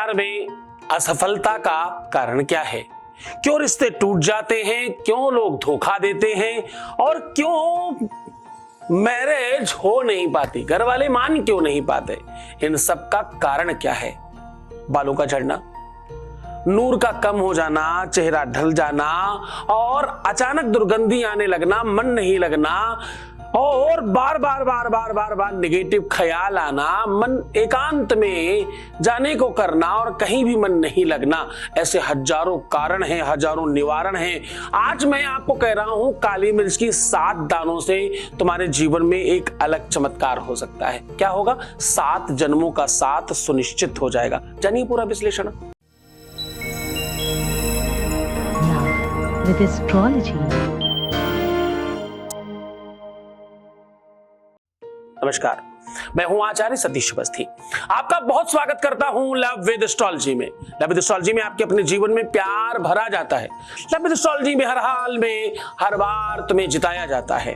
प्यार में असफलता का कारण क्या है? क्यों रिश्ते टूट जाते हैं? क्यों लोग धोखा देते हैं? और क्यों मैरिज हो नहीं पाती? घर वाले मान क्यों नहीं पाते? इन सब का कारण क्या है? बालों का झड़ना, नूर का कम हो जाना, चेहरा ढल जाना और अचानक दुर्गंधी आने लगना, मन नहीं लगना और बार बार नेगेटिव ख्याल आना, मन एकांत में जाने को करना और कहीं भी मन नहीं लगना। ऐसे हजारों कारण हैं, हजारों निवारण हैं। आज मैं आपको कह रहा हूं, काली मिर्च की 7 दानों से तुम्हारे जीवन में एक अलग चमत्कार हो सकता है। क्या होगा? 7 जन्मों का साथ सुनिश्चित हो जाएगा। जानिए पूरा विश्लेषण। With astrology. नमस्कार, मैं हूं आचार्य सतीश अवस्थी। आपका बहुत स्वागत करता हूं लव विद एस्ट्रोलॉजी में। लव विद एस्ट्रोलॉजी में आपके अपने जीवन में प्यार भरा जाता है। लव विद एस्ट्रोलॉजी में हर हाल में हर बार तुम्हें जिताया जाता है।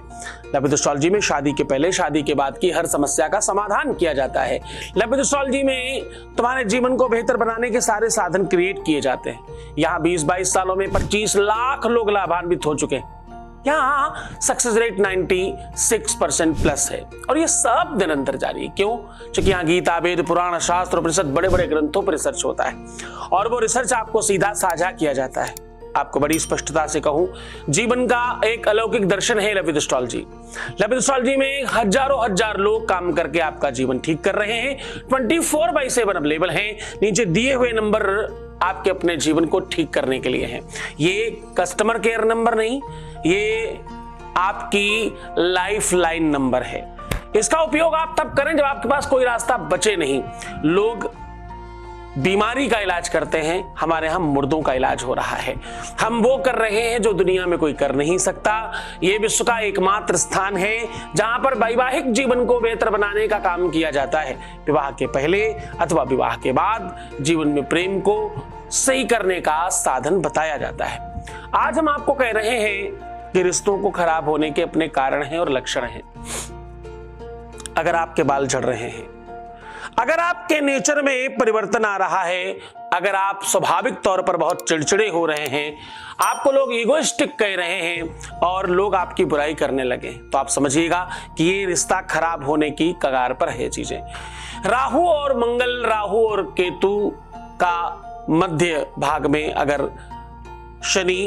लव विद एस्ट्रोलॉजी में शादी के पहले, शादी के बाद की हर समस्या का समाधान किया जाता है। लव विद एस्ट्रोलॉजी में तुम्हारे जीवन को बेहतर बनाने के सारे साधन क्रिएट किए जाते हैं। यहाँ 20-22 सालों में 25 लाख लोग लाभान्वित हो चुके हैं। यहाँ सक्सेस रेट 96% प्लस है और ये सब निरंतर जारी है। क्यों? क्योंकि यहाँ गीता, वेद, पुराण, शास्त्र, उपनिषद, बड़े बड़े ग्रंथों पर रिसर्च होता है और वो रिसर्च आपको सीधा साझा किया जाता है। आपको बड़ी स्पष्टता से कहूं, जीवन का एक अलौकिक दर्शन है love with astrology. Love with astrology में हजार लोग काम करके आपका जीवन ठीक कर रहे हैं। 24/7 अवेलेबल हैं। नीचे दिए हुए नंबर आपके अपने जीवन को ठीक करने के लिए हैं। ये कस्टमर केयर नंबर नहीं, ये आपकी लाइफ लाइन नंबर है। इसका उपयोग आप तब करें जब आपके पास कोई रास्ता बचे नहीं। लोग बीमारी का इलाज करते हैं, हमारे यहां मुर्दों का इलाज हो रहा है। हम वो कर रहे हैं जो दुनिया में कोई कर नहीं सकता। ये विश्व का एकमात्र स्थान है जहां पर वैवाहिक जीवन को बेहतर बनाने का काम किया जाता है। विवाह के पहले अथवा विवाह के बाद जीवन में प्रेम को सही करने का साधन बताया जाता है। आज हम आपको कह रहे हैं कि रिश्तों को खराब होने के अपने कारण हैं और लक्षण हैं। अगर आपके बाल झड़ रहे हैं, अगर आपके नेचर में परिवर्तन आ रहा है, अगर आप स्वाभाविक तौर पर बहुत चिड़चिड़े हो रहे हैं, आपको लोग ईगोइस्टिक कह रहे हैं और लोग आपकी बुराई करने लगे, तो आप समझिएगा कि ये रिश्ता खराब होने की कगार पर है चीजें। राहु और मंगल, राहु और केतु का मध्य भाग में अगर शनि,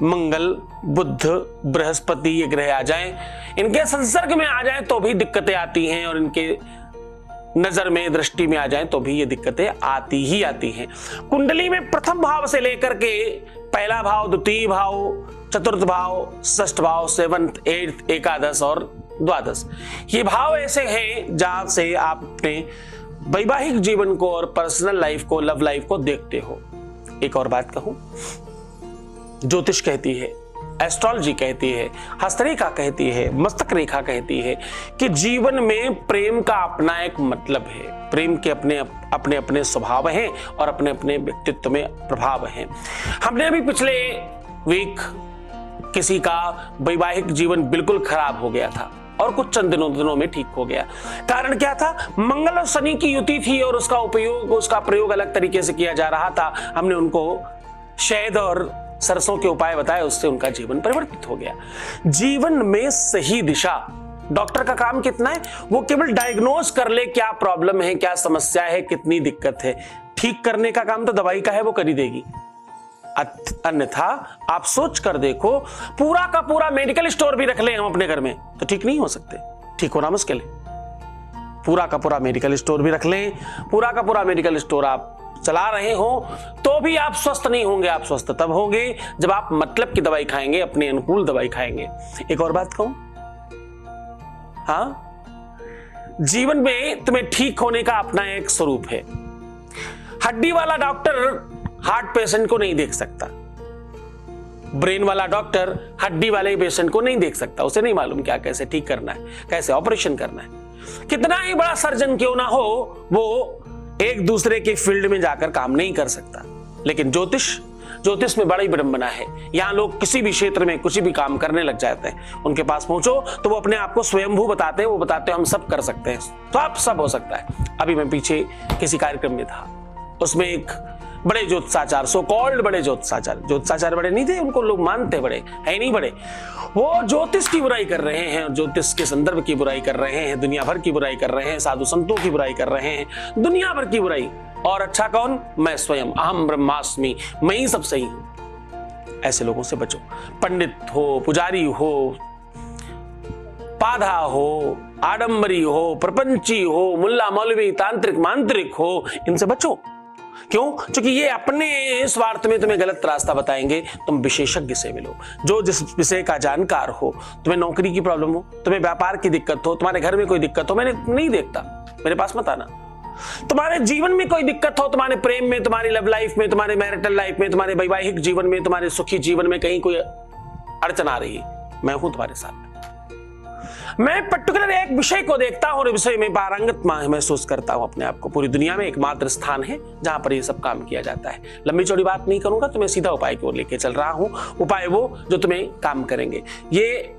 मंगल, बुध, बृहस्पति ये ग्रह आ जाएं, इनके संसर्ग में आ जाएं तो भी दिक्कतें आती हैं और इनके नजर में, दृष्टि में आ जाएं तो भी ये दिक्कतें आती ही आती हैं। कुंडली में प्रथम भाव से लेकर के पहला भाव, द्वितीय भाव, चतुर्थ भाव, षष्ठ भाव, 7th, 8th, एकादश और द्वादश, ये भाव ऐसे हैं जहां से आप अपने वैवाहिक जीवन को और पर्सनल लाइफ को, लव लाइफ को देखते हो। एक और बात कहूं, ज्योतिष कहती है, एस्ट्रोलॉजी कहती है, हस्तरेखा कहती है, मस्तक रेखा कहती है कि जीवन में प्रेम का अपना एक मतलब है। प्रेम के अपने अपने स्वभाव हैं और अपने अपने व्यक्तित्व में प्रभाव हैं। हमने अभी पिछले वीक किसी का वैवाहिक जीवन बिल्कुल खराब हो गया था और कुछ चंद दिनों में ठीक हो गया। कारण क्या था? मंगल और शनि की युति थी और उसका प्रयोग अलग तरीके से किया जा रहा था। हमने उनको शहद और सरसों के उपाय बताए, उससे उनका जीवन परिवर्तित हो गया। जीवन में सही दिशा, डॉक्टर का काम कितना है? वो केवल डायग्नोज कर ले क्या प्रॉब्लम है, क्या समस्या है, कितनी दिक्कत है। ठीक करने का काम तो दवाई का है, वो कर ही देगी। अन्यथा आप सोच कर देखो, पूरा का पूरा मेडिकल स्टोर भी रख ले हम अपने घर में तो ठीक नहीं हो सकते, ठीक होना मुश्किल है। पूरा का पूरा मेडिकल स्टोर भी रख लें, पूरा का पूरा मेडिकल स्टोर आप चला रहे हो तो भी आप स्वस्थ नहीं होंगे। आप स्वस्थ तब होंगे जब आप मतलब की दवाई खाएंगे, अपने अनुकूल दवाई खाएंगे। एक और बात कहूं, हाँ, जीवन में तुम्हें ठीक होने का अपना एक स्वरूप है। हड्डी वाला डॉक्टर हार्ट पेशेंट को नहीं देख सकता, ब्रेन वाला डॉक्टर हड्डी वाले पेशेंट को नहीं देख सकता। उसे नहीं मालूम क्या कैसे ठीक करना है, कैसे ऑपरेशन करना है। कितना ही बड़ा सर्जन क्यों ना हो, वो एक दूसरे के फील्ड में जाकर काम नहीं कर सकता। लेकिन ज्योतिष में बड़ी विडंबना है। यहाँ लोग किसी भी क्षेत्र में कुछ भी काम करने लग जाते हैं। उनके पास पहुंचो तो वो अपने आप को स्वयंभू बताते हैं, वो बताते हैं हम सब कर सकते हैं, तो आप सब हो सकता है। अभी मैं पीछे किसी कार्यक्रम में था उसमें एक बड़े ज्योतिषाचार्य, सो कॉल्ड बड़े ज्योतिषाचार्य बड़े नहीं थे, उनको लोग मानते बड़े है नहीं बड़े, वो ज्योतिष की बुराई कर रहे हैं, ज्योतिष के संदर्भ की बुराई कर रहे हैं, दुनिया भर की बुराई कर रहे हैं, साधु संतों की बुराई कर रहे हैं, दुनिया भर की बुराई। और अच्छा कौन? मैं स्वयं, अहम ब्रह्मास्मि, मैं ही सब सही हूं। ऐसे लोगों से बचो। पंडित हो, पुजारी हो, पाधा हो, आडंबरी हो, प्रपंची हो, मुल्ला मौलवी, तांत्रिक मांत्रिक हो, इनसे बचो। क्यों? क्योंकि ये अपने स्वार्थ में तुम्हें गलत रास्ता बताएंगे। तुम विशेषज्ञ से मिलो, जो जिस विषय का जानकार हो। तुम्हें नौकरी की प्रॉब्लम हो, तुम्हें व्यापार की दिक्कत हो, तुम्हारे घर में कोई दिक्कत हो, मैंने नहीं देखता, मेरे पास मत आना। तुम्हारे जीवन में कोई दिक्कत हो, तुम्हारे प्रेम में, तुम्हारी लव लाइफ में, तुम्हारे मैरिटल लाइफ में, तुम्हारे वैवाहिक जीवन में, तुम्हारे सुखी जीवन में कहीं कोई अड़चन आ रही है, मैं हूं तुम्हारे साथ। मैं पर्टिकुलर एक विषय को देखता हूं और विषय में पारंगत महसूस करता हूं अपने आप को। पूरी दुनिया में एकमात्र स्थान है जहां पर ये सब काम किया जाता है। लंबी चौड़ी बात नहीं करूंगा, तुम्हें सीधा उपाय की ओर लेके चल रहा हूं। उपाय वो जो तुम्हें काम करेंगे। ये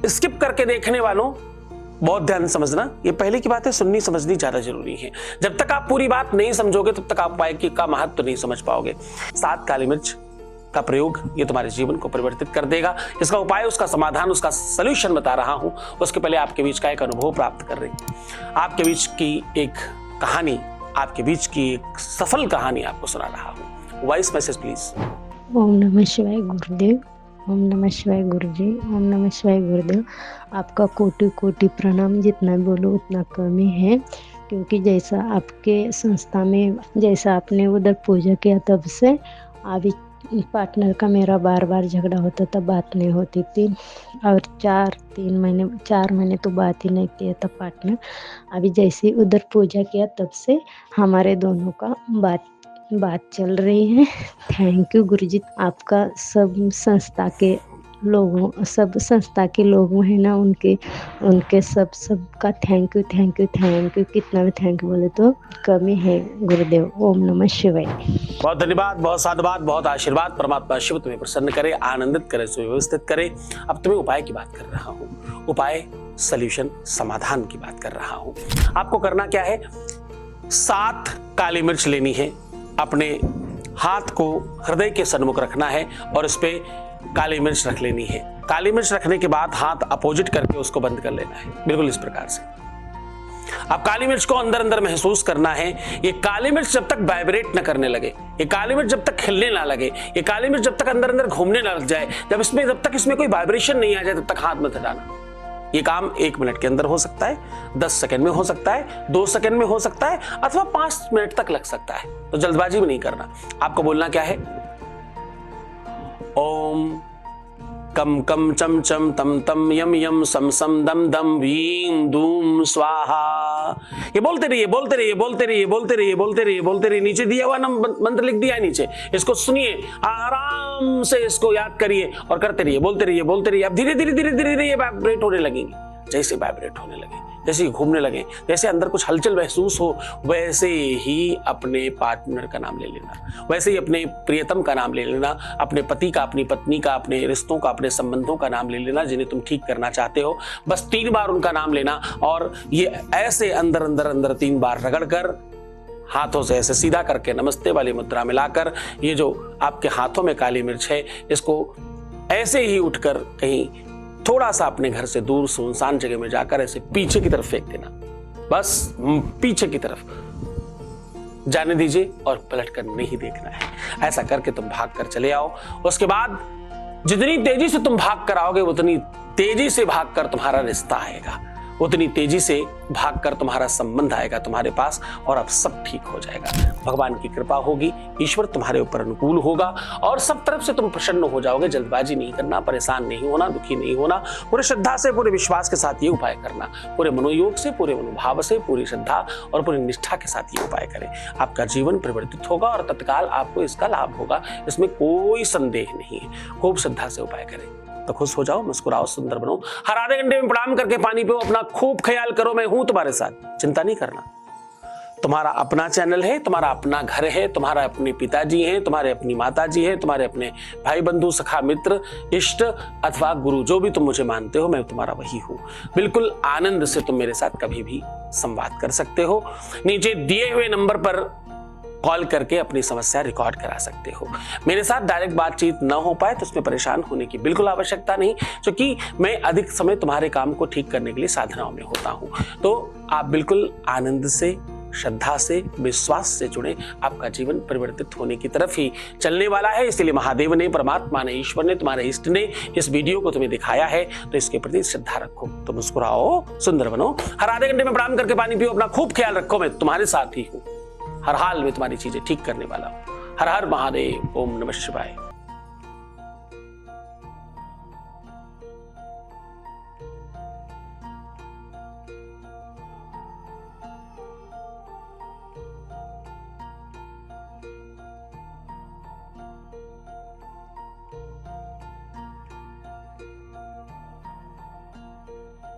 स्किप करके देखने वालों बहुत ध्यान समझना, ये पहले की बात है, सुननी समझनी ज्यादा जरूरी है। जब तक आप पूरी बात नहीं समझोगे तब तक आप उपाय का महत्व नहीं समझ पाओगे। 7 काली मिर्च का प्रयोग ये तुम्हारे जीवन को परिवर्तित कर देगा। इसका उपाय, उसका समाधान, उसका सलूशन बता रहा हूं। उसके पहले आपके बीच का एक अनुभव प्राप्त कर रही, आपके बीच की एक कहानी, आपके बीच की एक सफल कहानी आपको सुना रहा हूं। Voice message please. ओम नमः शिवाय गुरुदेव, ओम नमः शिवाय गुरुजी, ओम नमः शिवाय गुरुदेव। आपका कोटि कोटि प्रणाम। जितना बोलो उतना कम ही है, क्योंकि जैसा आपके संस्था में, जैसा आपने उधर पूजा किया, तब से अभी पार्टनर का मेरा बार बार झगड़ा होता था, बात नहीं होती थी। और 4 महीने तो बात ही नहीं किया था पार्टनर। अभी जैसे उधर पूजा किया तब से हमारे दोनों का बात चल रही है। थैंक यू गुरुजी। आपका सब संस्था के लोग हैं ना, उनके सबका थैंक यू। कितना भी थैंक यू बोले तो कमी है गुरुदेव। ओम नमः शिवाय। बहुत धन्यवाद, बहुत साधुवाद, बहुत आशीर्वाद। परमात्मा शिव तुम्हें प्रसन्न करे, आनंदित करे, सुव्यवस्थित करे। अब तुम्हें उपाय की बात कर रहा हूँ। उपाय, सल्यूशन, समाधान की बात कर रहा हूँ। आपको करना क्या है? 7 काली मिर्च लेनी है, अपने हाथ को हृदय के सन्मुख रखना है और इस पे काली मिर्च रख लेनी है। काली मिर्च रखने के बाद हाथ अपोजिट करके उसको बंद कर लेना है, बिल्कुल इस प्रकार से। अब काली मिर्च को अंदर अंदर महसूस करना है। ये काली मिर्च जब तक वाइब्रेट न करने लगे, ये काली मिर्च जब तक खिलने ना लगे, ये काली मिर्च जब तक अंदर अंदर घूमने ना लग जाए, जब तक इसमें कोई वाइब्रेशन नहीं आ जाए, तब तक हाथ मत हटाना। ये काम 1 मिनट के अंदर हो सकता है, 10 सेकंड में हो सकता है, 2 सेकंड में हो सकता है, अथवा 5 मिनट तक लग सकता है। तो जल्दबाजी भी नहीं करना। आपको बोलना क्या है? ओम कम कम चम चम तम तम यम यम सम सम दम दम वीम धूम स्वाहा। ये बोलते रहिए। नीचे दिया हुआ मंत्र लिख दिया है नीचे, इसको सुनिए, आराम से इसको याद करिए और करते रहिए, बोलते रहिए। अब धीरे धीरे ये वाइब्रेट होने लगेंगे। जैसे वाइब्रेट होने लगे, जैसे घूमने लगे, जैसे अंदर कुछ हलचल महसूस हो, वैसे ही अपने पार्टनर का नाम ले लेना, वैसे ही अपने प्रियतम का नाम ले लेना, अपने पति का, अपनी पत्नी का, अपने रिश्तों का, अपने संबंधों का नाम ले लेना जिन्हें तुम ठीक करना चाहते हो। बस 3 बार उनका नाम लेना और ये ऐसे अंदर अंदर अंदर 3 बार रगड़ कर, हाथों से ऐसे सीधा करके नमस्ते वाली मुद्रा में लाकर, ये जो आपके हाथों में काली मिर्च है, इसको ऐसे ही उठकर कहीं थोड़ा सा अपने घर से दूर सुनसान जगह में जाकर ऐसे पीछे की तरफ फेंक देना। बस पीछे की तरफ जाने दीजिए और पलट कर नहीं देखना है। ऐसा करके तुम भाग कर चले आओ। उसके बाद जितनी तेजी से तुम भाग कर आओगे, उतनी तेजी से भाग कर तुम्हारा रिश्ता आएगा, उतनी तेजी से भागकर तुम्हारा संबंध आएगा तुम्हारे पास और अब सब ठीक हो जाएगा। भगवान की कृपा होगी, ईश्वर तुम्हारे ऊपर अनुकूल होगा और सब तरफ से तुम प्रसन्न हो जाओगे। जल्दबाजी नहीं करना, परेशान नहीं होना, दुखी नहीं होना। पूरे श्रद्धा से, पूरे विश्वास के साथ ये उपाय करना, पूरे मनोयोग से, पूरे मनोभाव से, पूरी श्रद्धा और पूरी निष्ठा के साथ ये उपाय करें। आपका जीवन परिवर्तित होगा और तत्काल आपको इसका लाभ होगा, इसमें कोई संदेह नहीं है। खूब श्रद्धा से उपाय करें तो खुश हो जाओ, मुस्कुराओ, सुंदर बनो। हर आधे घंटे में प्रणाम करके पानी पियो, अपना खूब ख्याल करो। मैं हूं तुम्हारे साथ, चिंता नहीं करना। तुम्हारा अपना चैनल है, तुम्हारा अपना घर है, तुम्हारा अपने पिताजी हैं, तुम्हारे अपनी माताजी हैं, तुम्हारे अपने भाई बंधु सखा मित्र इष्ट अथवा गुरु, जो भी तुम मुझे मानते हो, मैं तुम्हारा वही हूं। बिल्कुल आनंद से तुम मेरे साथ कभी भी संवाद कर सकते हो। नीचे दिए हुए नंबर पर कॉल करके अपनी समस्या रिकॉर्ड करा सकते हो। मेरे साथ डायरेक्ट बातचीत न हो पाए तो उसमें परेशान होने की बिल्कुल आवश्यकता नहीं, क्योंकि मैं अधिक समय तुम्हारे काम को ठीक करने के लिए साधनाओं में होता हूं। तो आप बिल्कुल आनंद से, श्रद्धा से, विश्वास से जुड़े, आपका जीवन परिवर्तित होने की तरफ ही चलने वाला है। इसलिए महादेव ने, परमात्मा ने, ईश्वर ने, तुम्हारे इष्ट ने इस वीडियो को तुम्हें दिखाया है, तो इसके प्रति श्रद्धा रखो। तो मुस्कुराओ, सुंदर बनो, हर आधे घंटे में प्रणाम करके पानी पियो, अपना खूब ख्याल रखो। मैं तुम्हारे साथ ही हूँ, हर हाल में तुम्हारी चीजें ठीक करने वाला हूँ। हर हर महादेव, ओम नमः शिवाय।